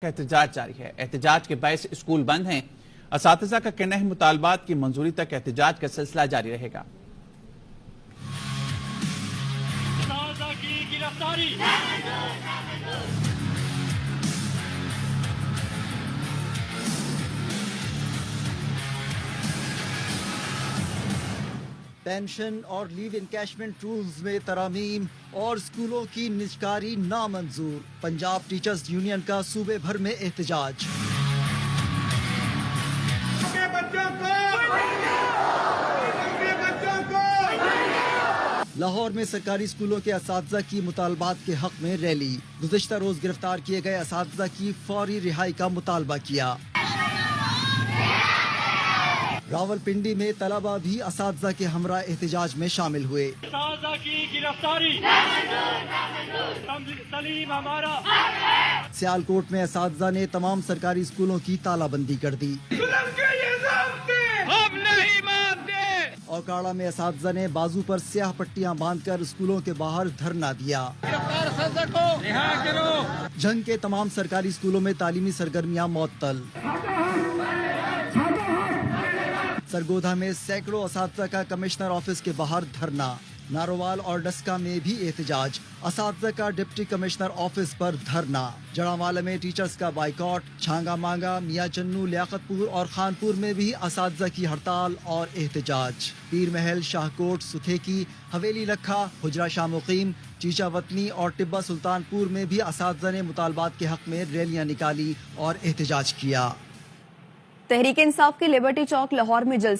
کا احتجاج جاری ہے۔ احتجاج کے باعث اسکول بند ہیں۔ اساتذہ کا کہنا ہے مطالبات کی منظوری تک احتجاج کا سلسلہ جاری رہے گا۔ اساتذہ کی گرفتاری پینشن اور لیو انکیشمنٹ رولز میں ترامیم اور اسکولوں کی نجکاری نامنظور۔ پنجاب ٹیچرز یونین کا صوبے بھر میں احتجاج۔ لاہور میں سرکاری اسکولوں کے اساتذہ کی مطالبات کے حق میں ریلی۔ گزشتہ روز گرفتار کیے گئے اساتذہ کی فوری رہائی کا مطالبہ کیا۔ راولپنڈی میں طلبہ بھی اساتذہ کے ہمراہ احتجاج میں شامل ہوئے۔ اساتذہ کی گرفتاری سلیم ہمارا۔ سیالکوٹ میں اساتذہ نے تمام سرکاری اسکولوں کی تالہ بندی کر دی۔ ہم نہیں مانتے۔ اوکاڑا میں اساتذہ نے بازو پر سیاہ پٹیاں باندھ کر اسکولوں کے باہر دھرنا دیا۔ جنگ کے تمام سرکاری اسکولوں میں تعلیمی سرگرمیاں معطل۔ سرگودھا میں سینکڑوں اساتذہ کا کمشنر آفس کے باہر دھرنا۔ نارووال اور ڈسکا میں بھی احتجاج۔ اساتذہ کا ڈپٹی کمشنر آفس پر دھرنا۔ جڑاوالا میں ٹیچرز کا بائیکاٹ۔ چھانگا مانگا، میاں چنو، لیاقت پور اور خانپور میں بھی اساتذہ کی ہڑتال اور احتجاج۔ پیر محل، شاہکوٹ، ستھیکی، حویلی لکھا، حجرہ شاہ مقیم، چیچا وطنی اور ٹبہ سلطان پور میں بھی اساتذہ نے مطالبات کے حق میں ریلیاں نکالی اور احتجاج کیا۔ تحریک انصاف کے لبرٹی چوک لاہور میں جلسے